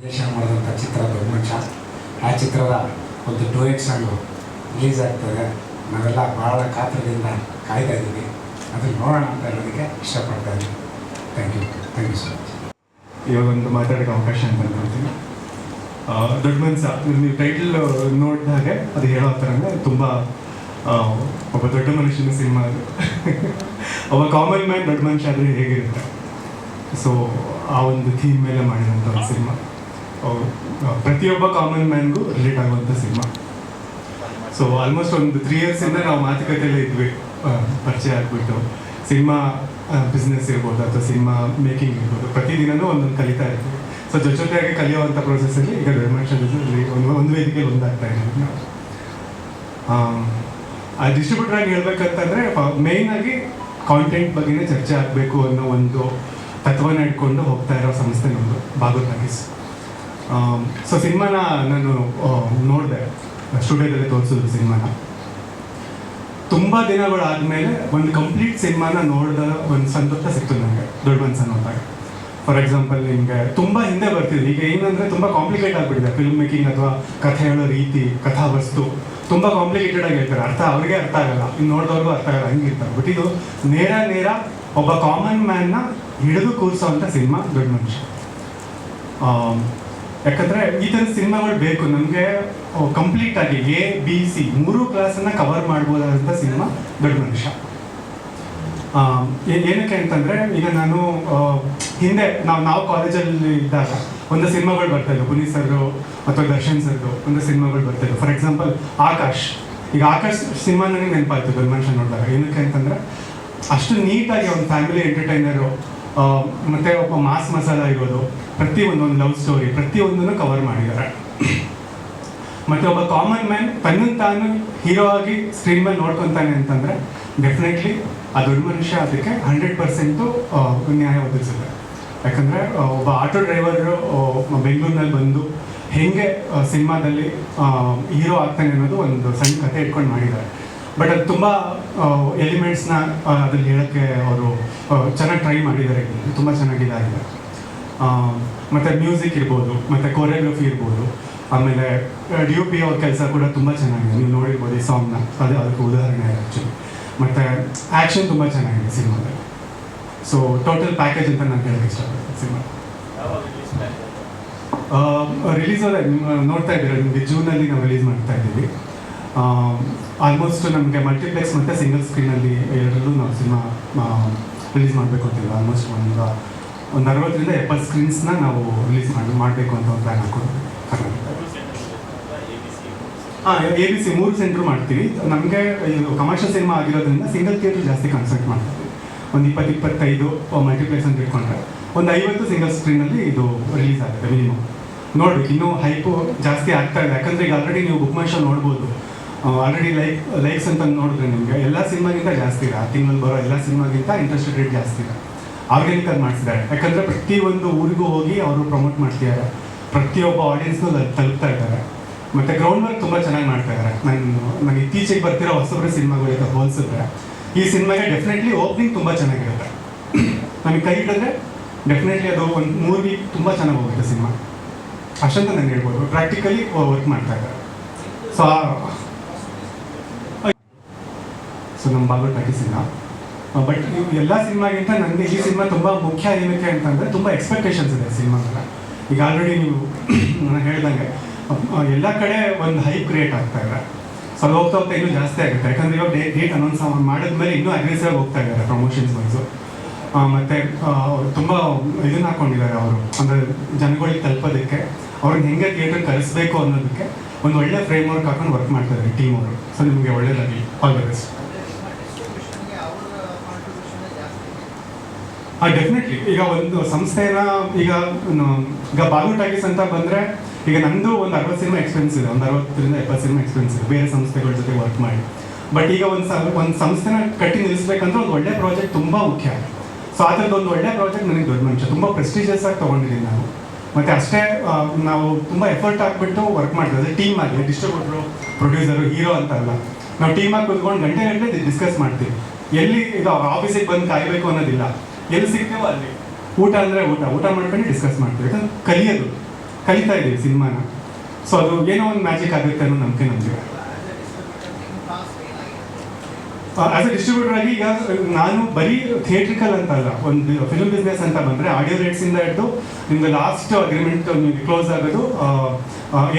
ನಿರ್ದೇಶನ ಮಾಡಿದಂಥ ಚಿತ್ರ ದೊಡ್ಡ ಮನುಷ್ಯ. ಆ ಚಿತ್ರದ ಒಂದು ಡೂಯೆಟ್ ಸಾಂಗು ರಿಲೀಸ್ ಆಗ್ತದೆ. ನಾವೆಲ್ಲ ಭಾಳ ಕಾತ್ರದಿಂದ ಕಾಯ್ತಾ ಇದ್ದೀವಿ. ಅದನ್ನು ನೋಡೋಣ ಅಂತ ಹೇಳೋದಕ್ಕೆ ಇಷ್ಟಪಡ್ತಾ ಇದ್ದೀನಿ. Thank you so much. ಇವಾಗ ಒಂದು ಮಾತಾಡೋಕ್ಕೆ ಅವಕಾಶ ಅಂತ ಅನ್ಕೊಳ್ತೀನಿ. ದೊಡ್ಡ ಮನುಷ್ಯ ನೀವು ಟೈಟಲ್ ನೋಡಿದ ಹಾಗೆ ಅದು ಹೇಳೋ ಥರನೇ ತುಂಬ ಒಬ್ಬ ದೊಡ್ಡ ಮನುಷ್ಯನ ಸಿನಿಮಾ ಅದು. ಒಬ್ಬ ಕಾಮನ್ ಮ್ಯಾನ್ ದೊಡ್ಡ ಮನುಷ್ಯ ಆದರೆ ಹೇಗಿರುತ್ತೆ, ಸೊ ಆ ಒಂದು ಥೀಮ್ ಮೇಲೆ ಮಾಡಿರೋಂಥ ಒಂದು ಸಿನಿಮಾ. ಪ್ರತಿಯೊಬ್ಬ ಕಾಮನ್ ಮ್ಯಾನ್ಗೂ ರಿಲೇಟ್ ಆಗುವಂಥ ಸಿನಿಮಾ. ಸೊ ಆಲ್ಮೋಸ್ಟ್ ಒಂದು 3 ಇಯರ್ಸಿಂದ ನಾವು ಮಾತುಕತೆಯಲ್ಲೇ ಇದ್ವಿ, ಪರಿಚಯ ಆಗಿಬಿಟ್ಟು. ಸಿನಿಮಾ ಬಿಸ್ನೆಸ್ ಇರ್ಬೋದು ಅಥವಾ ಸಿನಿಮಾ ಮೇಕಿಂಗ್ ಇರ್ಬೋದು, ಪ್ರತಿದಿನವೂ ಒಂದೊಂದು ಕಲಿತಾ ಇರ್ತೀವಿ. ಸೊ ಜೊತೆಯಾಗಿ ಕಲಿಯುವಂಥ ಪ್ರೊಸೆಸ್ಸಲ್ಲಿ ಈಗ ದೊಡ್ಡ ಮನುಷ್ಯನಲ್ಲಿ ಒಂದು ವೇದಿಕೆಯಲ್ಲಿ ಒಂದಾಗ್ತಾ ಇದ್ದೀವಿ ನಾವು. ಆ ಡಿಸ್ಟ್ರಿಬ್ಯೂಟರ್ ಆಗಿ ಹೇಳ್ಬೇಕಂತಂದರೆ ಮೇಯ್ನಾಗಿ ಕಾಂಟೆಂಟ್ ಬಗ್ಗೆನೇ ಚರ್ಚೆ ಆಗಬೇಕು ಅನ್ನೋ ಒಂದು ತತ್ವನ ಇಟ್ಕೊಂಡು ಹೋಗ್ತಾ ಇರೋ ಸಂಸ್ಥೆ ನಮ್ಮದು ಭಾಗವತ್ ಟಾಕೀಸ್. ಸೊ ಸಿನಿಮಾನ ನಾನು ನೋಡಿದೆ, ಸ್ಟುಡಿಯೋದಲ್ಲಿ ತೋರಿಸಿದ್ರು ಸಿನಿಮಾನ. ತುಂಬ ದಿನಗಳಾದಮೇಲೆ ಒಂದು ಕಂಪ್ಲೀಟ್ ಸಿನಿಮಾನ ನೋಡಿದ ಒಂದು ಸಂತೋಷ ಸಿಕ್ತು ನನಗೆ ದೊಡ್ಡ ಮನುಷ್ಯ ನೋಡಿದಾಗ. ಫಾರ್ ಎಕ್ಸಾಂಪಲ್, ನಿಮಗೆ ತುಂಬ ಹಿಂದೆ ಬರ್ತಿದೆ. ಈಗ ಏನಂದರೆ ತುಂಬ ಕಾಂಪ್ಲಿಕೇಟ್ ಆಗಿಬಿಟ್ಟಿದೆ ಫಿಲ್ಮ್ ಮೇಕಿಂಗ್ ಅಥವಾ ಕಥೆ ಹೇಳೋ ರೀತಿ, ಕಥಾವಸ್ತು ತುಂಬ ಕಾಂಪ್ಲಿಕೇಟೆಡ್ ಆಗಿ ಹೇಳ್ತಾರೆ. ಅವ್ರಿಗೆ ಅರ್ಥ ಆಗಲ್ಲ, ಇನ್ನು ನೋಡಿದವ್ರಿಗೂ ಅರ್ಥ ಆಗಲ್ಲ, ಹಂಗಿರ್ತಾರೆ. ಬಟ್ ಇದು ನೇರ ಒಬ್ಬ ಕಾಮನ್ ಮ್ಯಾನ್ನ ಹಿಡಿದು ಕೂರಿಸೋವಂಥ ಸಿನಿಮಾ ದೊಡ್ಡ ಮನುಷ್ಯ. ಯಾಕಂದರೆ ಈ ಥರ ಸಿನಿಮಾಗಳು ಬೇಕು ನಮಗೆ. ಕಂಪ್ಲೀಟಾಗಿ ABC 3 ಕ್ಲಾಸನ್ನು ಕವರ್ ಮಾಡ್ಬೋದಾದಂಥ ಸಿನಿಮಾ ದೊಡ್ಡ ಮನುಷ್ಯ. ಏನಕ್ಕೆ ಅಂತಂದರೆ, ಈಗ ನಾನು ಹಿಂದೆ ನಾವು ಕಾಲೇಜಲ್ಲಿ ಇದ್ದಾಗ ಒಂದು ಸಿನಿಮಾಗಳು ಬರ್ತಾಯಿದ್ವು, ಪುನೀತ್ ಸರ್ರು ಅಥವಾ ದರ್ಶನ್ ಸರ್ದು ಒಂದು ಸಿನಿಮಾಗಳು ಬರ್ತಾಯಿದ್ವು. For example Akash. ಈಗ ಆಕಾಶ್ ಸಿನಿಮಾ ನನಗೆ ನೆನಪಾಯ್ತು ದೊಡ್ಡ ಮನುಷ್ಯ ನೋಡಿದಾಗ. ಏನಕ್ಕೆ ಅಂತಂದರೆ, ಅಷ್ಟು ನೀಟಾಗಿ ಒಂದು ಫ್ಯಾಮಿಲಿ ಎಂಟರ್ಟೈನರು ಮತ್ತು ಒಬ್ಬ ಮಾಸ್ ಮಸಾಲ ಇರೋದು, ಪ್ರತಿಯೊಂದು ಲವ್ ಸ್ಟೋರಿ ಪ್ರತಿಯೊಂದನ್ನು ಕವರ್ ಮಾಡಿದ್ದಾರೆ. ಮತ್ತು ಒಬ್ಬ ಕಾಮನ್ ಮ್ಯಾನ್ ತನ್ನನ್ನು ತಾನು ಹೀರೋ ಆಗಿ ಸ್ಕ್ರೀನ್ ಮೇಲೆ ನೋಡ್ಕೊತಾನೆ ಅಂತಂದರೆ ಡೆಫಿನೆಟ್ಲಿ ಆ ದೊಡ್ಡ ಮನುಷ್ಯ ಅದಕ್ಕೆ 100% ನ್ಯಾಯ ಒದಗಿಸುತ್ತೆ. ಯಾಕಂದರೆ ಒಬ್ಬ ಆಟೋ ಡ್ರೈವರು ಬೆಂಗಳೂರಿನಲ್ಲಿ ಬಂದು ಹೇಗೆ ಸಿನಿಮಾದಲ್ಲಿ ಹೀರೋ ಆಗ್ತಾನೆ ಅನ್ನೋದು ಒಂದು ಸಣ್ಣ ಕಥೆ ಇಟ್ಕೊಂಡು ಮಾಡಿದ್ದಾರೆ. ಬಟ್ ಅದು ತುಂಬ ಎಲಿಮೆಂಟ್ಸ್ನ ಅದ್ರಲ್ಲಿ ಹೇಳೋಕ್ಕೆ ಅವರು ಚೆನ್ನಾಗಿ ಟ್ರೈ ಮಾಡಿದ್ದಾರೆ. ತುಂಬ ಚೆನ್ನಾಗಿದಾಗಿದೆ. ಮತ್ತು ಮ್ಯೂಸಿಕ್ ಇರ್ಬೋದು, ಮತ್ತು ಕೊರಿಯೋಗ್ರಫಿ ಇರ್ಬೋದು, ಆಮೇಲೆ DOP ಅವ್ರ ಕೆಲಸ ಕೂಡ ತುಂಬ ಚೆನ್ನಾಗಿದೆ. ನೀವು ನೋಡಿರ್ಬೋದು ಈ ಸಾಂಗ್ನ, ಅದಕ್ಕೆ ಉದಾಹರಣೆ ಆ್ಯಕ್ಚುಲಿ. ಮತ್ತು ಆ್ಯಕ್ಷನ್ ತುಂಬ ಚೆನ್ನಾಗಿದೆ ಸಿನಿಮಾದಲ್ಲಿ. ಸೊ ಟೋಟಲ್ ಪ್ಯಾಕೇಜ್ ಅಂತ ನಾನು ಹೇಳೋಕ್ಕೆ ಇಷ್ಟಪಡ್ತೀನಿ. ಸಿನಿಮಾ ರಿಲೀಸ್ ನೋಡ್ತಾ ಇದ್ದೀರಾ ನಿಮಗೆ, ಜೂನಲ್ಲಿ ನಾವು ರಿಲೀಸ್ ಮಾಡ್ತಾ ಇದ್ದೀವಿ. ಆಲ್ಮೋಸ್ಟ್ ನಮಗೆ ಮಲ್ಟಿಪ್ಲೆಕ್ಸ್ ಮತ್ತು ಸಿಂಗಲ್ ಸ್ಕ್ರೀನಲ್ಲಿ ಎರಡರಲ್ಲೂ ನಾವು ಸಿನಿಮಾ ರಿಲೀಸ್ ಮಾಡಬೇಕು ಅಂತಿಲ್ಲ. ಆಲ್ಮೋಸ್ಟ್ ಒಂದು 60ರಿಂದ 70 ಸ್ಕ್ರೀನ್ಸ್ನ ನಾವು ರಿಲೀಸ್ ಮಾಡಬೇಕು ಅಂತ ಒಂದು ಪ್ಲ್ಯಾನ್ ಹಾಕ್ಕೊಂಡಿದ್ದೀವಿ. ABC 3 ಸೆಂಟ್ರ್ ಮಾಡ್ತೀವಿ. ನಮಗೆ ಕಮರ್ಷಿಯಲ್ ಸಿನಿಮಾ ಆಗಿರೋದ್ರಿಂದ ಸಿಂಗಲ್ ಥಿಯೇಟರ್ ಜಾಸ್ತಿ ಕಾನ್ಸಂಟ್ರೇಟ್ ಮಾಡ್ತೀವಿ. ಒಂದು 20-25 ಮಲ್ಟಿಪ್ಲೆಕ್ಸ್ ಅಂತ ಇಟ್ಕೊಂಡ್ರೆ ಒಂದು 50 ಸಿಂಗಲ್ ಸ್ಕ್ರೀನಲ್ಲಿ ಇದು ರಿಲೀಸ್ ಆಗುತ್ತೆ ಮಿನಿಮಮ್. ನೋಡ್ಬೇಕು, ಇನ್ನೂ ಹೈಪು ಜಾಸ್ತಿ ಆಗ್ತಾ ಇದೆ. ಯಾಕಂದರೆ ಈಗ ಆಲ್ರೆಡಿ ನೀವು ಬುಕ್ ಮೈ ಶೋ ನೋಡ್ಬೋದು. ಆಲ್ರೆಡಿ ಲೈಕ್ಸ್ ಅಂತ ನೋಡಿದ್ರೆ ನಿಮಗೆ ಎಲ್ಲ ಸಿನಿಮಾಗಿಂತ ಜಾಸ್ತಿ ಇದೆ. ಆ ತಿಂಗಳಲ್ಲಿ ಬರೋ ಎಲ್ಲ ಸಿನಿಮಾಗಿಂತ ಇಂಟ್ರೆಸ್ಟ್ ರೇಟ್ ಜಾಸ್ತಿ ಇದೆ. ಆರ್ಗ್ಯಾನಿಕಲ್ಲಿ ಮಾಡಿಸಿದ್ದಾರೆ. ಯಾಕಂದರೆ ಪ್ರತಿಯೊಂದು ಊರಿಗೂ ಹೋಗಿ ಅವರು ಪ್ರಮೋಟ್ ಮಾಡ್ತಿದ್ದಾರೆ, ಪ್ರತಿಯೊಬ್ಬ ಆಡಿಯನ್ಸ್ನೂ ತಲುಪ್ತಾ ಇದ್ದಾರೆ. ಮತ್ತು ಗ್ರೌಂಡ್ ವರ್ಕ್ ತುಂಬ ಚೆನ್ನಾಗಿ ಮಾಡ್ತಾ ಇದ್ದಾರೆ. ನನಗೆ ಇತ್ತೀಚೆಗೆ ಬರ್ತಿರೋ ಹೊಸಬ್ರ ಸಿನಿಮಾಗಳಿಗೆ ಹೋಲಿಸಿದ್ರೆ ಈ ಸಿನಿಮಾಗೆ ಡೆಫಿನೆಟ್ಲಿ ಓಪನಿಂಗ್ ತುಂಬ ಚೆನ್ನಾಗಿರುತ್ತೆ. ನನಗೆ ಕೈ ಹಿಡಿದ್ರೆ ಡೆಫಿನೆಟ್ಲಿ ಅದು ಒಂದು 3 ವೀಕ್ ತುಂಬ ಚೆನ್ನಾಗಿ ಹೋಗುತ್ತೆ ಸಿನಿಮಾ, ಅಷ್ಟಂತ ನಾನು ಹೇಳ್ಬೋದು. ಪ್ರಾಕ್ಟಿಕಲಿ ವರ್ಕ್ ಮಾಡ್ತಾ ಇದ್ದಾರೆ. ಸೊ ನಮ್ಮ ಭಾಗವತ್ ಟಾಕೀಸ್ ಇಲ್ಲ. ಬಟ್ ಎಲ್ಲ ಸಿನಿಮಾಗಿಂತ ನನಗೆ ಈ ಸಿನಿಮಾ ತುಂಬ ಮುಖ್ಯ. ಏನಕ್ಕೆ ಅಂತಂದರೆ ತುಂಬ ಎಕ್ಸ್ಪೆಕ್ಟೇಷನ್ಸ್ ಇದೆ ಸಿನಿಮಾಗಳ. ಈಗ ಆಲ್ರೆಡಿ ನೀವು ನಾನು ಹೇಳ್ದಂಗೆ ಎಲ್ಲ ಕಡೆ ಒಂದು ಹೈಪ್ ಕ್ರಿಯೇಟ್ ಆಗ್ತಾ ಇದೆ. ಸೊ ಅದು ಹೋಗ್ತಾ ಇನ್ನೂ ಜಾಸ್ತಿ ಆಗುತ್ತೆ. ಯಾಕಂದರೆ ಇವಾಗ ಡೇಟ್ ಅನೌನ್ಸ್ ಮಾಡಿದ್ಮೇಲೆ ಇನ್ನೂ ಅಗ್ರೆಸಿವ್ ಹೋಗ್ತಾ ಇದ್ದಾರೆ ಪ್ರಮೋಷನ್ಸ್ ವೈಸು. ಮತ್ತು ತುಂಬ ಇದನ್ನು ಹಾಕ್ಕೊಂಡಿದ್ದಾರೆ ಅವರು, ಅಂದರೆ ಜನಗಳಿಗೆ ತಲುಪೋದಕ್ಕೆ, ಅವ್ರನ್ನ ಹೆಂಗೆ ಥಿಯೇಟರ್ ಕರೆಸಬೇಕು ಅನ್ನೋದಕ್ಕೆ ಒಂದು ಒಳ್ಳೆ ಫ್ರೇಮ್ ವರ್ಕ್ ಹಾಕೊಂಡು ವರ್ಕ್ ಮಾಡ್ತಾ ಇದ್ದಾರೆ ಟೀಮ್ ಅವರು. ಸೊ ನಿಮಗೆ ಒಳ್ಳೆಯದಾಗಿ ಆಲ್ ದ ಬೆಸ್ಟ್. ಡೆಫಿನೆಟ್ಲಿ ಈಗ ಒಂದು ಸಂಸ್ಥೆನ ಈಗ ಭಾಗವತ್ ಟಾಕೀಸ್ ಅಂತ ಬಂದರೆ, ಈಗ ನಂದು ಒಂದು 60 ಸಿನಿಮಾ ಎಕ್ಸ್ಪೀರಿಯನ್ಸ್ ಇದೆ, ಒಂದು 60ರಿಂದ 70 ಸಿನಿಮಾ ಎಕ್ಸ್ಪೀರಿಯನ್ಸ್ ಇದೆ ಬೇರೆ ಸಂಸ್ಥೆಗಳ ಜೊತೆ ವರ್ಕ್ ಮಾಡಿ. ಬಟ್ ಈಗ ಒಂದು ಸಂಸ್ಥೆನ ಕಟ್ಟಿ ನಿಲ್ಲಿಸ್ಬೇಕಂದ್ರೆ ಒಂದು ಒಳ್ಳೆ ಪ್ರಾಜೆಕ್ಟ್ ತುಂಬ ಮುಖ್ಯ. ಸೊ ಆ ಥರದ್ದು ಒಂದು ಒಳ್ಳೆ ಪ್ರಾಜೆಕ್ಟ್ ನನಗೆ ದೊಡ್ಡ ಮನುಷ್ಯ ತುಂಬ ಪ್ರೆಸ್ಟೀಜಿಯಸ್ ಆಗಿ ತೊಗೊಂಡಿದ್ದೀನಿ ನಾನು. ಮತ್ತು ಅಷ್ಟೇ ನಾವು ತುಂಬ ಎಫರ್ಟ್ ಹಾಕ್ಬಿಟ್ಟು ವರ್ಕ್ ಮಾಡ್ತೀವಿ. ಟೀಮ್ ಆಗಿ ಡಿಸ್ಟ್ರಿಬ್ಯೂಟ್ರು, ಪ್ರೊಡ್ಯೂಸರು, ಹೀರೋ ಅಂತ ಅಲ್ಲ, ನಾವು ಟೀಮಾಗಿ ಕೂತ್ಕೊಂಡು ಗಂಟೆ ಡಿಸ್ಕಸ್ ಮಾಡ್ತೀವಿ. ಎಲ್ಲಿ ಈಗ ಆಫೀಸಿಗೆ ಬಂದು ಕಾಯಬೇಕು ಅನ್ನೋದಿಲ್ಲ, ಎಲ್ಲಿ ಸಿಗ್ತೀವೋ ಅಲ್ಲಿ. ಊಟ ಅಂದರೆ ಊಟ ಮಾಡ್ಕೊಂಡು ಡಿಸ್ಕಸ್ ಮಾಡ್ತೀವಿ. ಯಾಕಂದ್ರೆ ಕಲಿತಾ ಇದ್ದೀವಿ ಸಿನಿಮಾನ. ಸೊ ಅದು ಏನೋ ಒಂದು ಮ್ಯಾಜಿಕ್ ಆಗುತ್ತೆ ಅನ್ನೋ ನಂಬಿಕೆ ನಮಗೆ. ಆಸ್ ಎ ಡಿಸ್ಟ್ರಿಬ್ಯೂಟರ್ ಆಗಿ ಈಗ ನಾನು ಬರೀ ಥಿಯೇಟ್ರಿಕಲ್ ಅಂತ ಅಲ್ಲ, ಒಂದು ಫಿಲ್ಮ್ ಬಿಸ್ನೆಸ್ ಅಂತ ಬಂದರೆ ಆಡಿಯೋ ರೈಟ್ಸಿಂದ ಹಿಡಿದು ನಿಮ್ಗೆ ಲಾಸ್ಟ್ ಅಗ್ರಿಮೆಂಟ್ ನಿಮಗೆ ಕ್ಲೋಸ್ ಆಗೋದು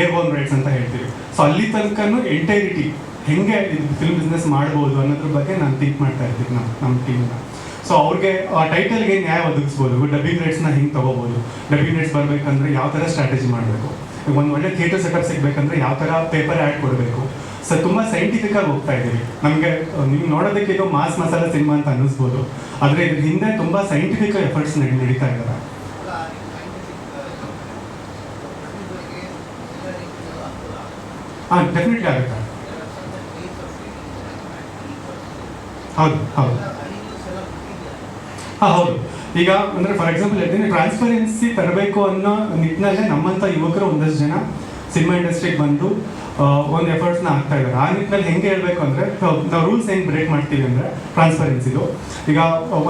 ಏರ್ ಬೋನ್ ರೈಟ್ಸ್ ಅಂತ ಹೇಳ್ತೀವಿ. ಸೊ ಅಲ್ಲಿ ತನಕನೂ ಎಂಟೈರಿಟಿ ಹೆಂಗೆ ಫಿಲ್ಮ್ ಬಿಸ್ನೆಸ್ ಮಾಡ್ಬೋದು ಅನ್ನೋದ್ರ ಬಗ್ಗೆ ನಾನು ಥಿಂಕ್ ಮಾಡ್ತಾ ಇರ್ತೀನಿ ನಮ್ಮ ಟೀಮ್ನ. ಸೊ ಅವ್ರಿಗೆ ಟೈಟಲ್ಗೆ ನ್ಯಾಯ ಒದಗಿಸ್ಬೋದು, ಡಬ್ಬಿಂಗ್ ರೈಟ್ಸ್ನ ಹೆಂಗೆ ತೊಗೋಬೋದು, ಡಬ್ಬಿಂಗ್ ರೈಟ್ಸ್ ಬರಬೇಕಂದ್ರೆ ಯಾವ ಥರ ಸ್ಟ್ರಾಟಜಿ ಮಾಡಬೇಕು, ಒಂದು ಒಳ್ಳೆ ಥಿಯೇಟರ್ ಸೆಟಪ್ ಸಿಗಬೇಕಂದ್ರೆ ಯಾವ ಥರ ಪೇಪರ್ ಆ್ಯಡ್ ಕೊಡಬೇಕು. ಸೊ ತುಂಬ ಸೈಂಟಿಫಿಕ್ ಆಗಿ ಹೋಗ್ತಾ ಇದ್ದೀವಿ. ನಮಗೆ ನೀವು ನೋಡೋದಕ್ಕೆ ಇದು ಮಾಸ್ ಮಸಾಲ ಸಿನಿಮಾ ಅಂತ ಅನ್ನಿಸ್ಬೋದು, ಆದರೆ ಇದ್ರ ಹಿಂದೆ ತುಂಬ ಸೈಂಟಿಫಿಕ್ ಎಫರ್ಟ್ಸ್ ನಡೀತಾ ಇದ್ದಾರೆ. ಹಾಂ, ಡೆಫಿನೆಟ್ಲಿ ಆಗುತ್ತೆ. ಹೌದು ಹೌದು ಹಾಂ ಹೌದು. ಈಗ ಅಂದರೆ ಫಾರ್ ಎಕ್ಸಾಂಪಲ್ ಹೇಳ್ತೀನಿ, ಟ್ರಾನ್ಸ್ಪರೆನ್ಸಿ ತರಬೇಕು ಅನ್ನೋ ನಿಟ್ಟಿನಲ್ಲೇ ನಮ್ಮಂಥ ಯುವಕರು ಒಂದಷ್ಟು ಜನ ಸಿನಿಮಾ ಇಂಡಸ್ಟ್ರಿಗೆ ಬಂದು ಒಂದು ಎಫರ್ಟ್ಸ್ನ ಹಾಕ್ತಾ ಇದ್ದಾರೆ. ಆ ನಿಟ್ಟಿನಲ್ಲಿ ಹೆಂಗೆ ಹೇಳಬೇಕು ಅಂದರೆ, ನಾವು ರೂಲ್ಸ್ ಹೆಂಗೆ ಬ್ರೇಕ್ ಮಾಡ್ತೀವಿ ಅಂದರೆ ಟ್ರಾನ್ಸ್ಪರೆನ್ಸಿದು. ಈಗ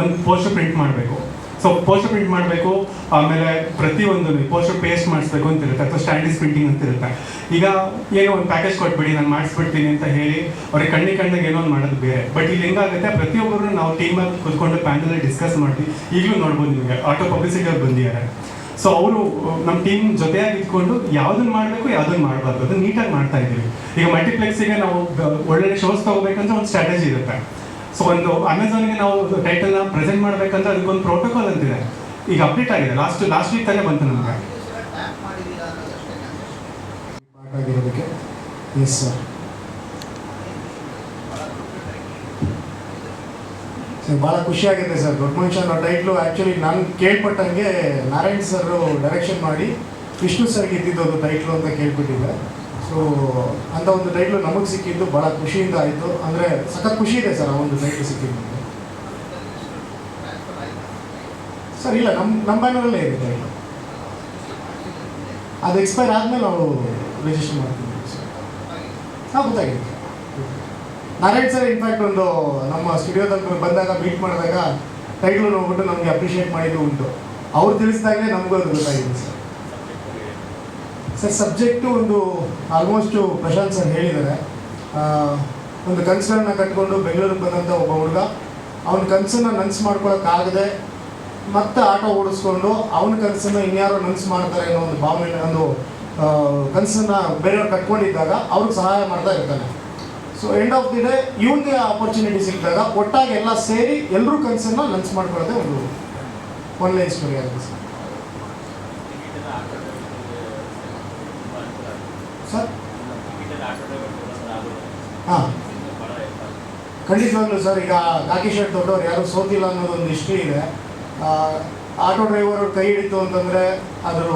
ಒಂದು ಪೋಸ್ಟರ್ ಪ್ರಿಂಟ್ ಮಾಡಬೇಕು, ಸೊ ಪೋಸ್ಟರ್ ಪ್ರಿಂಟ್ ಮಾಡಬೇಕು, ಆಮೇಲೆ ಪ್ರತಿಯೊಂದು ಪೋಸ್ಟರ್ ಪೇಸ್ಟ್ ಮಾಡಿಸ್ಬೇಕು ಅಂತ ಇರುತ್ತೆ, ಅಥವಾ ಸ್ಟ್ಯಾಂಡರ್ಡ್ ಪ್ರಿಂಟಿಂಗ್ ಅಂತ ಇರುತ್ತೆ. ಈಗ ಏನೋ ಒಂದು ಪ್ಯಾಕೇಜ್ ಕೊಟ್ಬಿಡಿ, ನಾನು ಮಾಡಿಸ್ಬಿಡ್ತೀನಿ ಅಂತ ಹೇಳಿ ಅವ್ರಿಗೆ ಕಣ್ಣಿಗೆ ಏನೋ ಒಂದು ಮಾಡೋದು ಬೇರೆ. ಬಟ್ ಇಲ್ಲಿ ಹೆಂಗಾಗುತ್ತೆ, ಪ್ರತಿಯೊಬ್ಬರು ನಾವು ಟೀಮಾಗಿ ಕೂತ್ಕೊಂಡು ಪ್ಯಾನಲಲ್ಲಿ ಡಿಸ್ಕಸ್ ಮಾಡಿ, ಈಗಲೂ ನೋಡ್ಬೋದು ನಿಮಗೆ ಆಟೋ ಪಬ್ಲಿಸಿಟಿ ಅವ್ರು ಬಂದಿದ್ದಾರೆ. ಸೊ ಅವರು ನಮ್ಮ ಟೀಮ್ ಜೊತೆಯಾಗಿ ಇಟ್ಕೊಂಡು ಯಾವುದನ್ನು ಮಾಡಬೇಕು ಯಾವುದನ್ನು ಮಾಡಬಾರ್ದು ಅದನ್ನು ನೀಟಾಗಿ ಮಾಡ್ತಾ ಇದ್ದೀವಿ. ಈಗ ಮಲ್ಟಿಪ್ಲೆಕ್ಸಿಗೆ ನಾವು ಒಳ್ಳೊಳ್ಳೆ ಶೋಸ್ ತೊಗೋಬೇಕಂದ್ರೆ ಒಂದು ಸ್ಟ್ರಾಟಜಿ ಇರುತ್ತೆ. ಸೊ ಒಂದು ಅಮೆಝಾನ್ಗೆ ನಾವು ಟೈಟಲ್ನ ಪ್ರೆಸೆಂಟ್ ಮಾಡಬೇಕಂದ್ರೆ ಅದಕ್ಕೊಂದು ಪ್ರೋಟೋಕಾಲ್ ಅಂತಿದೆ, ಈಗ ಅಪ್ಡೇಟ್ ಆಗಿದೆ. ಲಾಸ್ಟ್ ವೀಕ್ ತಾನೇ ಬಂತು ನಮಗೆ. ಆಗಿರೋದಕ್ಕೆ ಎಸ್ ಸರ್. ಭಾಳ ಖುಷಿಯಾಗಿದೆ ಸರ್. ದೊಡ್ಡ ಮನುಷ್ಯ ಅನ್ನೋ ಟೈಟ್ಲು ಆ್ಯಕ್ಚುಲಿ ನಾನು ಕೇಳ್ಪಟ್ಟಂಗೆ ನಾರಾಯಣ್ ಸರ್ ಡೈರೆಕ್ಷನ್ ಮಾಡಿ ವಿಷ್ಣು ಸರ್ಗೆ ಇದ್ದಿದ್ದು ಟೈಟ್ಲು ಅಂತ ಕೇಳ್ಬಿಟ್ಟಿದ್ದೆ. ಸೊ ಅಂಥ ಒಂದು ಟೈಟ್ಲು ನಮಗೆ ಸಿಕ್ಕಿದ್ದು ಭಾಳ ಖುಷಿಯಿಂದ ಆಯಿತು. ಅಂದರೆ ಸಖತ್ ಖುಷಿ ಇದೆ ಸರ್ ಆ ಒಂದು ಟೈಟ್ಲು ಸಿಕ್ಕಿದ್ದು ಸರ್. ಇಲ್ಲ, ನಮ್ಮ ಬ್ಯಾನರಲ್ಲೇ ಇದೆ ಟೈಟ್ಲು. ಅದು ಎಕ್ಸ್ಪೈರ್ ಆದಮೇಲೆ ನಾವು ರಿಜಿಸ್ಟರ್ ಮಾಡ್ತೀವಿ ಸರ್. ಹಾಂ, ಗೊತ್ತಾಗಿದೆ. ನಾರಾಯಣ್ ಸರ್ ಇನ್ಫ್ಯಾಕ್ಟ್ ಒಂದು ನಮ್ಮ ಸ್ಟುಡಿಯೋದಲ್ಲಿ ಬಂದಾಗ ಮೀಟ್ ಮಾಡಿದಾಗ ಟೈಟ್ಲು ನೋಡ್ಬಿಟ್ಟು ನಮಗೆ ಅಪ್ರಿಷಿಯೇಟ್ ಮಾಡಿದ್ದು ಉಂಟು. ಅವ್ರು ತಿಳಿಸಿದಾಗಲೇ ನಮಗೂ ಅದು ಗೊತ್ತಾಗಿದೆ ಸರ್. ಸರ್ ಸಬ್ಜೆಕ್ಟು ಒಂದು ಆಲ್ಮೋಸ್ಟು ಪ್ರಶಾಂತ್ ಸರ್ ಹೇಳಿದ್ದಾರೆ. ಒಂದು ಕನಸುಗಳನ್ನ ಕಟ್ಕೊಂಡು ಬೆಂಗಳೂರಿಗೆ ಬಂದಂಥ ಒಬ್ಬ ಹುಡುಗ ಅವನ ಕನಸನ್ನು ನನಸು ಮಾಡ್ಕೊಳಕ್ಕಾಗದೆ ಮತ್ತೆ ಆಟೋ ಓಡಿಸ್ಕೊಂಡು ಅವನ ಕನಸನ್ನು ಇನ್ಯಾರೋ ನನಸು ಮಾಡ್ತಾರೆ ಅನ್ನೋ ಒಂದು ಭಾವನೆ, ಒಂದು ಕನಸನ್ನು ಬೇರೆಯವ್ರು ಕಟ್ಕೊಂಡಿದ್ದಾಗ ಅವ್ರಿಗೆ ಸಹಾಯ ಮಾಡ್ತಾ ಇರ್ತಾನೆ. So end of the day ಇವನಿಗೆ ಆಪರ್ಚುನಿಟಿ ಸಿಕ್ಕಿದಾಗ ಒಟ್ಟಾಗಿ ಎಲ್ಲ ಸೇರಿ ಎಲ್ಲರೂ ಕನಸನ್ನು ನನಸು ಮಾಡ್ಕೊಳ್ಳೋದೇ ಒಂದು ಒನ್ಲೈನ್ ಸ್ಟೋರಿ ಆಗುತ್ತೆ ಸರ್. ಸರ್ ಹಾಂ, ಖಂಡಿತವಾಗ್ಲೂ ಸರ್. ಈಗ ಕಾಕಿ ಶರ್ಟ್ ದೊಡ್ಡವ್ರು ಯಾರು ಸೋತಿಲ್ಲ ಅನ್ನೋದೊಂದು ಹಿಸ್ಟ್ರಿ ಇದೆ. ಆಟೋ ಡ್ರೈವರ್ ಕೈ ಹಿಡಿತು ಅಂತಂದರೆ ಅದರ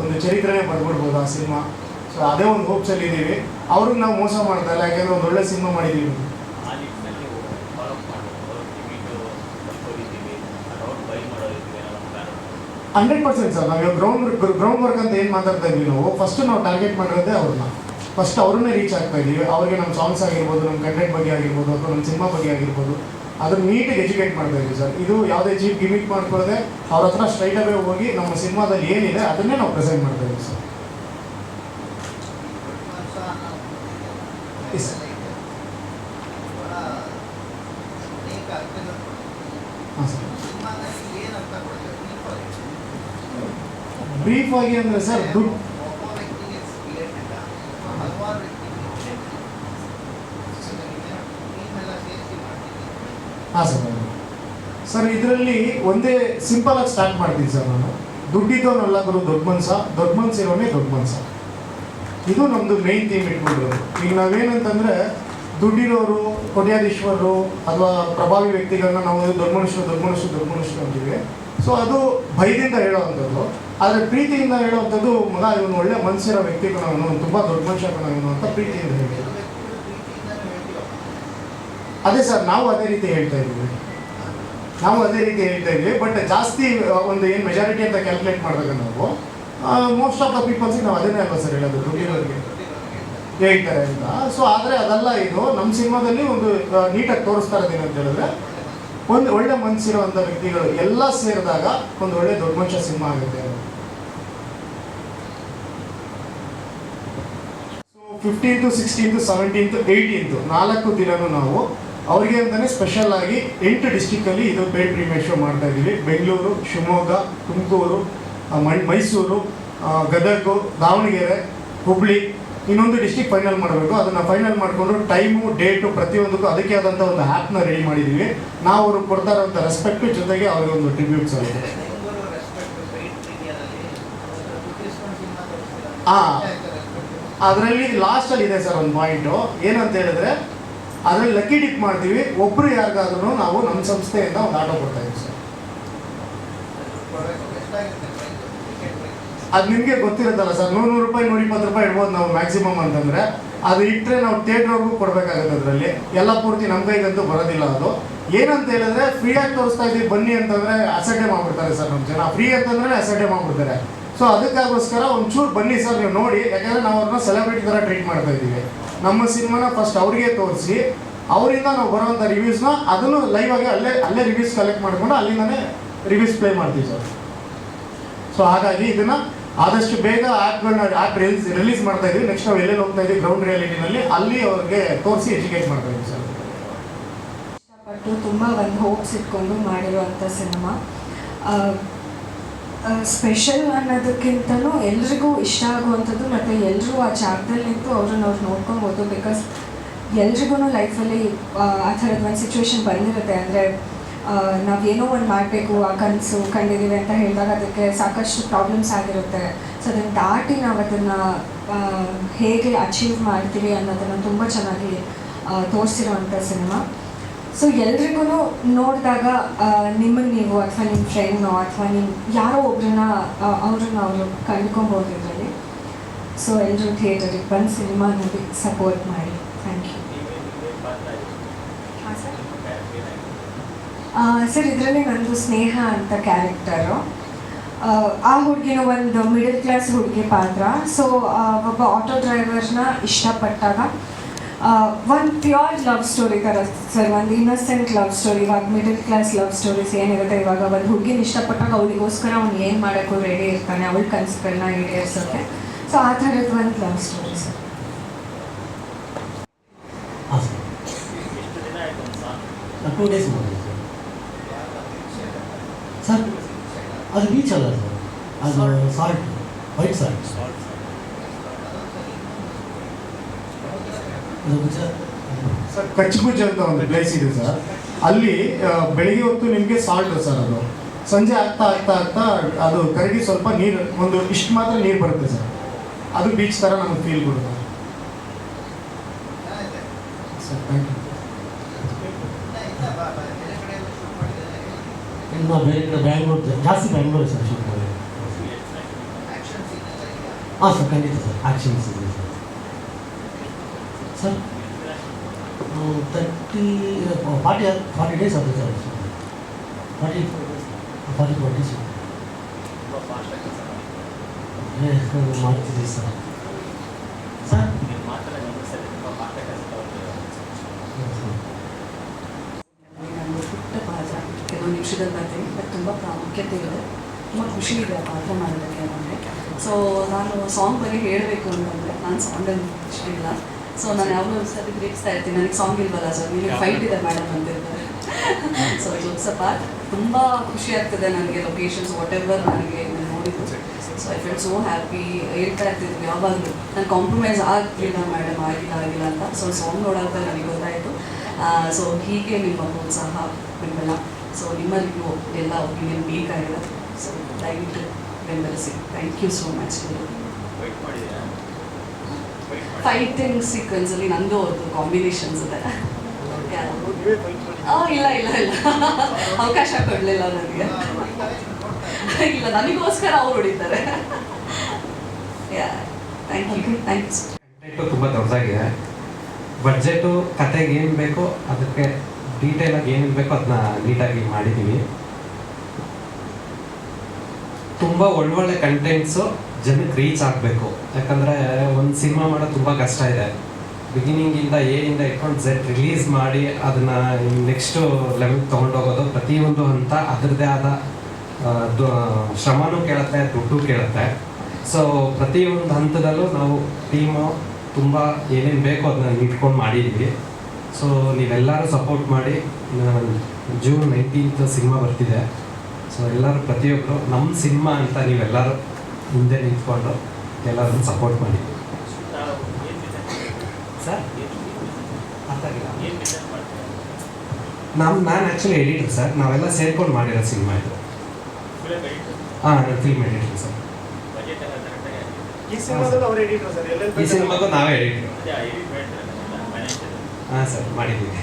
ಒಂದು ಚರಿತ್ರೆನೇ ಬರ್ಬಿಡ್ಬೋದು ಆ ಸಿನಿಮಾ. ಸೊ ಅದೇ ಒಂದು ಹೋಪ್ಸಲ್ಲಿ ಇದ್ದೀವಿ. ಅವ್ರಿಗೆ ನಾವು ಮೋಸ ಮಾಡ್ತಾ ಇಲ್ಲ, ಯಾಕೆಂದರೆ ಒಂದು ಒಳ್ಳೆ ಸಿನಿಮಾ ಮಾಡಿದ್ದೀವಿ. 100% ಸರ್. ನಾವು ಗ್ರೌಂಡ್ ವರ್ಕ್ ಅಂತ ಏನು ಮಾತಾಡ್ತಾ ಇದ್ವಿ, ನಾವು ಫಸ್ಟ್ ನಾವು ಟಾರ್ಗೆಟ್ ಮಾಡಿರೋದೇ ಅವ್ರನ್ನ. ಫಸ್ಟ್ ಅವ್ರನ್ನೇ ರೀಚ್ ಆಗ್ತಾ ಇದ್ದೀವಿ. ಅವ್ರಿಗೆ ನಮ್ಮ ಸಾಂಗ್ಸ್ ಆಗಿರ್ಬೋದು, ನಮ್ಮ ಕಂಟೆಂಟ್ ಬಗ್ಗೆ ಆಗಿರ್ಬೋದು, ಅಥವಾ ನಮ್ಮ ಸಿನಿಮಾ ಬಗ್ಗೆ ಆಗಿರ್ಬೋದು, ಅದನ್ನು ನೀಟಾಗಿ ಎಜುಕೇಟ್ ಮಾಡ್ತಾ ಇದ್ವಿ ಸರ್. ಇದು ಯಾವುದೇ ಚೀಪ್ ಗಿಮಿಕ್ ಮಾಡ್ಕೊಳ್ಳದೆ ಅವ್ರ ಹತ್ರ ಸ್ಟ್ರೈಟ್ ಅವೇ ಹೋಗಿ ನಮ್ಮ ಸಿನಿಮಾದಲ್ಲಿ ಏನಿದೆ ಅದನ್ನೇ ನಾವು ಪ್ರೆಸೆಂಟ್ ಮಾಡ್ತಾ ಇದ್ದೀವಿ ಸರ್. ಹಾಂ ಸರ್. ಬ್ರೀಫ್ ಆಗಿ ಅಂದರೆ ಸರ್ ದುಡ್ಡು ಹಾಂ ಸರ್ ಇದರಲ್ಲಿ ಒಂದೇ ಸಿಂಪಲ್ ಆಗಿ ಸ್ಟಾರ್ಟ್ ಮಾಡ್ತೀನಿ ಸರ್. ನಾನು ದುಡ್ಡಿದ್ದವನಲ್ಲ ಗುರು ದೊಡ್ಡ ಮನ್ಸಿರೋನೇ ದೊಡ್ಡ ಮನ್ಸ. ಇದು ನಮ್ಮದು ಮೇಯ್ನ್ ಥೀಮ್ ಇಟ್ಕೊಂಡಿರೋದು. ಈಗ ನಾವೇನಂತಂದರೆ ದುಡ್ಡಿರೋರು, ಕೋಟ್ಯಾಧೀಶ್ವರರು ಅಥವಾ ಪ್ರಭಾವಿ ವ್ಯಕ್ತಿಗಳನ್ನ ನಾವು ದೊಡ್ಡ ಮನುಷ್ಯರು ಅಂತೀವಿ. ಸೊ ಅದು ಭಯದಿಂದ ಹೇಳೋವಂಥದ್ದು. ಆದರೆ ಪ್ರೀತಿಯಿಂದ ಹೇಳೋವಂಥದ್ದು, ಮಗ ಇವನು ಒಳ್ಳೆ ಮನಸ್ಸಿರೋ ವ್ಯಕ್ತಿಗಳು, ಅವನು ತುಂಬ ದೊಡ್ಡ ಮನುಷ್ಯ ಇವನು ಅಂತ ಪ್ರೀತಿಯಿಂದ ಹೇಳ್ತೀವಿ. ಅದೇ ಸರ್, ನಾವು ಅದೇ ರೀತಿ ಹೇಳ್ತಾ ಇದ್ದೀವಿ. ಬಟ್ ಜಾಸ್ತಿ ಒಂದು ಏನು ಮೆಜಾರಿಟಿ ಅಂತ ಕ್ಯಾಲ್ಕುಲೇಟ್ ಮಾಡಿದಾಗ ನಾವು ಮೋಸ್ಟ್ ಆಫ್ ದ ಪೀಪಲ್ಸಿಗೆ ನಾವು ಅದನ್ನೇ ಅಲ್ವಾ ಸರ್ ಹೇಳೋದು, ದುಡ್ಡಿರೋರಿಗೆ ಹೇಳ್ತಾರೆ ಅಂತ. ಸೊ ಆದರೆ ಅದೆಲ್ಲ ಇದು ನಮ್ಮ ಸಿನಿಮಾದಲ್ಲಿ ಒಂದು ನೀಟಾಗಿ ತೋರಿಸ್ತಾ ಇರೋದೇನು ಅಂತ ಹೇಳಿದ್ರೆ, ಒಂದು ಒಳ್ಳೆ ಮನಸ್ಸಿರುವಂಥ ವ್ಯಕ್ತಿಗಳು ಎಲ್ಲ ಸೇರಿದಾಗ ಒಂದು ಒಳ್ಳೆ ದೊಡ್ಡ ಮನುಷ್ಯ ಸಿನಿಮಾ ಆಗುತ್ತೆ. 15th 16th 17th 18th 4 ದಿನನೂ ನಾವು ಅವ್ರಿಗೆ ಅಂತಲೇ ಸ್ಪೆಷಲ್ ಆಗಿ 8 ಡಿಸ್ಟಿಕಲ್ಲಿ ಇದು ಪೇಡ್ ಪ್ರೀಮಿಯರ್ ಶೋ ಮಾಡ್ತಾ ಇದ್ದೀವಿ. ಬೆಂಗಳೂರು, ಶಿವಮೊಗ್ಗ, ತುಮಕೂರು, ಮೈಸೂರು, ಗದಗ, ದಾವಣಗೆರೆ, ಹುಬ್ಳಿ, ಇನ್ನೊಂದು ಡಿಸ್ಟಿಕ್ ಫೈನಲ್ ಮಾಡಬೇಕು. ಅದನ್ನು ಫೈನಲ್ ಮಾಡಿಕೊಂಡು ಟೈಮು, ಡೇಟು ಪ್ರತಿಯೊಂದಕ್ಕೂ ಅದಕ್ಕೆ ಆದಂಥ ಒಂದು ಆ್ಯಪ್ನ ರೆಡಿ ಮಾಡಿದ್ದೀವಿ. ನಾವು ಅವ್ರಿಗೆ ಕೊಡ್ತಾ ಇರೋಂಥ ರೆಸ್ಪೆಕ್ಟು ಜೊತೆಗೆ ಅವ್ರಿಗೆ ಒಂದು ಟ್ರಿಬ್ಯೂಟ್ಸ್ ಆಗುತ್ತೆ. ಅದರಲ್ಲಿ ಲಾಸ್ಟಲ್ಲಿ ಇದೆ ಸರ್ ಒಂದು ಪಾಯಿಂಟು, ಏನಂತ ಹೇಳಿದ್ರೆ ಅದರಲ್ಲಿ ಲಕ್ಕಿ ಡಿಪ್ ಮಾಡ್ತೀವಿ. ಒಬ್ಬರು ಯಾರಿಗಾದ್ರೂ ನಾವು ನಮ್ಮ ಸಂಸ್ಥೆಯಿಂದ ಒಂದು ಆಟೋ ಕೊಡ್ತಾ ಇದ್ದೀವಿ ಸರ್. ಅದು ನಿಮಗೆ ಗೊತ್ತಿರುತ್ತಲ್ಲ ಸರ್, 100 ರೂಪಾಯಿ 120 ರೂಪಾಯಿ ಇಡ್ಬೋದು ನಾವು ಮ್ಯಾಕ್ಸಿಮಮ್ ಅಂತಂದರೆ. ಅದು ಇಟ್ಟರೆ ನಾವು ಥಿಯೇಟ್ರವ್ರಿಗೂ ಕೊಡಬೇಕಾಗುತ್ತೆ. ಅದರಲ್ಲಿ ಎಲ್ಲ ಪೂರ್ತಿ ನಮ್ಮ ಕೈಗಂತೂ ಬರೋದಿಲ್ಲ. ಅದು ಏನಂತ ಹೇಳಿದ್ರೆ ಫ್ರೀಯಾಗಿ ತೋರಿಸ್ತಾ ಇದ್ದೀವಿ ಬನ್ನಿ ಅಂತಂದರೆ ಅಸಡ್ಡೆ ಮಾಡಿಬಿಡ್ತಾರೆ ಸರ್ ನಮ್ಮ ಜನ. ಫ್ರೀ ಅಂತಂದ್ರೆ ಅಸಡ್ಡೆ ಮಾಡಿಬಿಡ್ತಾರೆ. ಸೊ ಅದಕ್ಕಾಗೋಸ್ಕರ ಒಂಚೂರು ಬನ್ನಿ ಸರ್ ನೀವು ನೋಡಿ, ಯಾಕಂದರೆ ನಾವು ಅವ್ರನ್ನ ಸೆಲೆಬ್ರಿಟಿ ಥರ ಟ್ರೀಟ್ ಮಾಡ್ತಾ ಇದ್ದೀವಿ. ನಮ್ಮ ಸಿನಿಮಾನ ಫಸ್ಟ್ ಅವ್ರಿಗೆ ತೋರಿಸಿ ಅವರಿಂದ ನಾವು ಬರೋವಂಥ ರಿವ್ಯೂಸ್ನ ಅದನ್ನು ಲೈವ್ ಆಗಿ ಅಲ್ಲೇ ರಿವ್ಯೂಸ್ ಕಲೆಕ್ಟ್ ಮಾಡಿಕೊಂಡು ಅಲ್ಲಿಂದನೇ ರಿವ್ಯೂಸ್ ಪ್ಲೇ ಮಾಡ್ತೀವಿ ಸರ್. ಸೊ ಹಾಗಾಗಿ ಇದನ್ನು ಆದಷ್ಟು ಬೇಗ ಆ್ಯಪ್ ರಿಲೀಸ್ ಮಾಡ್ತಾ ಇದ್ದೀವಿ. ನೆಕ್ಸ್ಟ್ ನಾವು ಎಲ್ಲೆಲ್ಲಿ ಹೋಗ್ತಾ ಇದ್ದೀವಿ ಗ್ರೌಂಡ್ ರಿಯಾಲಿಟಿನಲ್ಲಿ ಅಲ್ಲಿ ಅವ್ರಿಗೆ ತೋರಿಸಿ ಎಜುಕೇಟ್ ಮಾಡ್ತಾ ಇದ್ದೀವಿ ಸರ್. ಇಷ್ಟಪಟ್ಟು ತುಂಬ ಒಂದು ಹೋಪ್ಸ್ ಇಟ್ಕೊಂಡು ಮಾಡಿರುವಂಥ ಸಿನಿಮಾ. ಸ್ಪೆಷಲ್ ಅನ್ನೋದಕ್ಕಿಂತಲೂ ಎಲ್ರಿಗೂ ಇಷ್ಟ ಆಗುವಂಥದ್ದು, ಮತ್ತು ಎಲ್ಲರೂ ಆ ಜಾಗದಲ್ಲಿ ನಿಂತು ಅವ್ರನ್ನ ನೋಡ್ಕೊಬೋದು. ಬಿಕಾಸ್ ಎಲ್ರಿಗೂ ಲೈಫಲ್ಲಿ ಆ ಥರದ ಒಂದು ಸಿಚುವೇಶನ್ ಬಂದಿರುತ್ತೆ. ಅಂದರೆ ನಾವೇನೋ ಒಂದು ಮಾಡಬೇಕು, ಆ ಕನಸು ಕಂಡಿದ್ದೀವಿ ಅಂತ ಹೇಳಿದಾಗ ಅದಕ್ಕೆ ಸಾಕಷ್ಟು ಪ್ರಾಬ್ಲಮ್ಸ್ ಆಗಿರುತ್ತೆ. ಸೊ ಅದನ್ನು ದಾಟಿ ನಾವು ಅದನ್ನು ಹೇಗೆ ಅಚೀವ್ ಮಾಡ್ತೀವಿ ಅನ್ನೋದನ್ನು ತುಂಬ ಚೆನ್ನಾಗಿ ತೋರಿಸಿರುವಂಥ ಸಿನಿಮಾ. ಸೊ ಎಲ್ರಿಗೂ ನೋಡಿದಾಗ ನಿಮ್ಮನ್ನು ನೀವು ಅಥವಾ ನಿಮ್ಮ ಫ್ರೆಂಡ್ನೋ ಅಥವಾ ನಿಮ್ಮ ಯಾರೋ ಒಬ್ಬರನ್ನ ಅವರು ಕಂಡ್ಕೊಬೋದು ಇದರಲ್ಲಿ. ಸೊ ಎಲ್ಲರೂ ಥಿಯೇಟರಿಗೆ ಬಂದು ಸಿನಿಮಾ ನೋಡಿ ಸಪೋರ್ಟ್ ಮಾಡಿ. Thank you. ಹಾಂ ಸರ್. ಸರ್ ಇದರಲ್ಲಿ ನಂದು ಸ್ನೇಹ ಅಂತ ಕ್ಯಾರೆಕ್ಟರು. ಆ ಹುಡುಗಿನ ಒಂದು ಮಿಡಲ್ ಕ್ಲಾಸ್ ಹುಡುಗಿ ಪಾತ್ರ. ಸೊ ಒಬ್ಬ ಆಟೋ ಡ್ರೈವರ್ನ ಇಷ್ಟಪಟ್ಟಾಗ ಒಂದು ಪ್ಯೂರ್ ಲವ್ ಸ್ಟೋರಿ ಥರ ಸರ್, ಒಂದು ಇನ್ನೋಸೆಂಟ್ ಲವ್ ಸ್ಟೋರಿ. ಇವಾಗ ಮಿಡಲ್ ಕ್ಲಾಸ್ ಲವ್ ಸ್ಟೋರೀಸ್ ಏನಿರುತ್ತೆ, ಇವಾಗ ಒಂದು ಹುಡುಗಿನ ಇಷ್ಟಪಟ್ಟಾಗ ಅವಳಿಗೋಸ್ಕರ ಅವ್ನು ಏನು ಮಾಡೋಕ್ಕೂ ರೆಡಿ ಇರ್ತಾನೆ, ಅವಳ ಕನಸುಗಳನ್ನ ಈಡೇರಿಸೋಕ್ಕೆ. ಸೊ ಆ ಥರದ್ದು ಒಂದು ಲವ್ ಸ್ಟೋರಿ ಸರ್. ಹಾಂ ಸರ್, 2 days ಮಾಡಿದೆ ಸರ್. ಅದು ಬೀಚ್ ಅಲ್ಲ ಸರ್, ಅದು ಸಾಲ್ಟ್, ವೈಟ್ ಸಾಲ್ಟ್. ಅದು ಗುಜರಾತ್ ಸರ್. ಕಚ್ಗುಜ್ ಅಂತ ಒಂದು ಪ್ಲೇಸ್ ಇದೆ ಸರ್. ಅಲ್ಲಿ ಬೆಳಿಗ್ಗೆ ಹೊತ್ತು ನಿಮಗೆ ಸಾಲ್ಟ್ ಸರ್, ಅದು ಸಂಜೆ ಆಗ್ತಾ ಆಗ್ತಾ ಆಗ್ತಾ ಅದು ಕರಗಿ ಸ್ವಲ್ಪ ನೀರು ಒಂದು ಇಷ್ಟು ಮಾತ್ರ ನೀರು ಬರುತ್ತೆ ಸರ್. ಅದು ಬೀಚ್ ಥರ ನಮಗೆ ಫೀಲ್ ಕೊಡುತ್ತೆ ಸರ್. Thank you. ಇನ್ನು ಬೇರೆ ಕಡೆ ಬ್ಯಾಂಗ್ಳೂರ್, ಜಾಸ್ತಿ ಬ್ಯಾಂಗ್ಳೂರ್ ಸರ್ ಶೂಟ್ ಮಾಡಿ. ಹಾಂ ಸರ್, ಖಂಡಿತ ಸರ್. ಆ್ಯಕ್ಷನ್ಸ್ ಇದೆ ಸರ್. 40 days ಆಗುತ್ತೆ ಸರ್. 40 days ಮಾಡ್ತಿದ್ದೀವಿ ಸರ್. ಸರ್ ನಾನು ಪುಟ್ಟ ಪಾತ್ರ ಕೆಲವು ನಿಮಿಷದಲ್ಲಿ ಬರ್ತೀನಿ, ಬಟ್ ತುಂಬ ಪ್ರಾಮುಖ್ಯತೆ ಇದೆ, ತುಂಬ ಖುಷಿ ಇದೆ ಆ ಪಾತ್ರ ಮಾಡೋದಕ್ಕೆ ನನಗೆ. ಸೊ ನಾನು ಸಾಂಗ್ ಬಗ್ಗೆ ಹೇಳಬೇಕು ಅಂತಂದರೆ ನಾನು ಸಾಂಗಲ್ಲಿ ಇಷ್ಟ ಇಲ್ಲ. ಸೊ ನಾನು ಯಾವಾಗಲೂ ಸರಿ ಗ್ರೀಕ್ಸ್ತಾ ಇರ್ತೀನಿ, ನನಗೆ ಸಾಂಗ್ ಇಲ್ವಲ್ಲ ಸರ್, ನಿಮಗೆ ಫೈಟ್ ಇದೆ ಮೇಡಮ್ ಅಂತಿರ್ತಾರೆ. ಸೊ ಜೋಕ್ಸ್ ಅಪಾರ್ಟ್ ತುಂಬ ಖುಷಿ ಆಗ್ತದೆ ನನಗೆ. ಲೊಕೇಶನ್ಸ್ ವಾಟ್ ಎವರ್ ನನಗೆ ನೋಡಿದ್ದು, so I felt so happy. ಹೇಳ್ತಾ ಇರ್ತಿದ್ವಿ ಯಾವಾಗಲೂ, ನಾನು ಕಾಂಪ್ರಮೈಸ್ ಆಗಲಿಲ್ಲ ಮೇಡಮ್, ಆಗಿಲ್ಲ ಅಂತ. ಸೊ ಸಾಂಗ್ ನೋಡೋದಾಗ ನನಗೆ ಗೊತ್ತಾಯಿತು. ಸೊ ಹೀಗೆ ನಿಮ್ಮ ಪ್ರೋತ್ಸಾಹ ಬೆಂಬಲ, ಸೊ ನಿಮ್ಮಲ್ಲಿಗೂ ಎಲ್ಲ ಒಪಿನಿಯನ್ ಬೇಕಾಗಿಲ್ಲ. ಸೊ ದಯವಿಟ್ಟು ಬೆಂಬಲಿಸಿ. Thank you so much. Fighting ಸೀಕ್ವೆನ್ಸಲ್ಲಿ ನಂದು ಅವ್ರದ್ದು ಕಾಂಬಿನೇಷನ್ಸ್ ಇದೆ. ಇಲ್ಲ ಅವಕಾಶ ಕೊಡಲಿಲ್ಲ ನನಗೆ. ಇಲ್ಲ, ನನಗೋಸ್ಕರ ಅವ್ರು ಹೊಡಿತಾರೆ. Thank you. ಥ್ಯಾಂಕ್ಸ್. ಕಂಟೆಂಟು ತುಂಬ ದೊಡ್ಡದಾಗಿದೆ. ಬಡ್ಜೆಟು ಕತೆಗೆ ಏನು ಬೇಕೋ ಅದಕ್ಕೆ ಡೀಟೇಲಾಗಿ ಏನೇನು ಬೇಕೋ ಅದನ್ನ ನೀಟಾಗಿ ಮಾಡಿದ್ದೀವಿ. ತುಂಬ ಒಳ್ಳೊಳ್ಳೆ ಕಂಟೆಂಟ್ಸು ಜನಕ್ಕೆ ರೀಚ್ ಆಗಬೇಕು. ಯಾಕಂದರೆ ಒಂದು ಸಿನಿಮಾ ಮಾಡೋದು ತುಂಬ ಕಷ್ಟ ಇದೆ. ಬಿಗಿನಿಂಗಿಂದ ಎಯಿಂದ ಇಟ್ಕೊಂಡು Z ರಿಲೀಸ್ ಮಾಡಿ ಅದನ್ನು ನೆಕ್ಸ್ಟು ಲೆವೆಲ್ಗೆ ತೊಗೊಂಡೋಗೋದು, ಪ್ರತಿಯೊಂದು ಹಂತ ಅದರದ್ದೇ ಆದ ಶ್ರಮನೂ ಕೇಳುತ್ತೆ, ದುಡ್ಡು ಕೇಳುತ್ತೆ. ಸೊ ಪ್ರತಿಯೊಂದು ಹಂತದಲ್ಲೂ ನಾವು ಟೀಮು ತುಂಬ ಏನೇನು ಬೇಕೋ ಅದನ್ನ ಇಟ್ಕೊಂಡು ಮಾಡಿದ್ದೀವಿ. ಸೊ ನೀವೆಲ್ಲರೂ ಸಪೋರ್ಟ್ ಮಾಡಿ. ಜೂನ್ 19th ಸಿನಿಮಾ ಬರ್ತಿದೆ. ಸೊ ಎಲ್ಲರೂ ಪ್ರತಿಯೊಬ್ಬರು ನಮ್ಮ ಸಿನಿಮಾ ಅಂತ ನೀವೆಲ್ಲರೂ ಹಿಂದೆ ನಿಂತ್ಕೊಂಡು ಎಲ್ಲರೂ ಸಪೋರ್ಟ್ ಮಾಡಿ ಸರ್. ನಾನು ಆ್ಯಕ್ಚುಲಿ ಎಡಿಟರ್ ಸರ್. ನಾವೆಲ್ಲ ಸೇರ್ಕೊಂಡು ಮಾಡಿರೋ ಸಿನಿಮಾ ಇದು. ಹಾಂ, ನಾನು ಫಿಲ್ಮ್ ಎಡಿಟರ್ ಸರ್. ಈ ಸಿನಿಮಾದಲ್ಲೂ ಅವ್ರು ಎಡಿಟರ್ ಸರ್. ಈ ಸಿನಿಮಾಗೂ ನಾವೇ ಎಡಿಟರ್. ಹಾಂ ಸರ್, ಮಾಡಿದ್ದೀವಿ.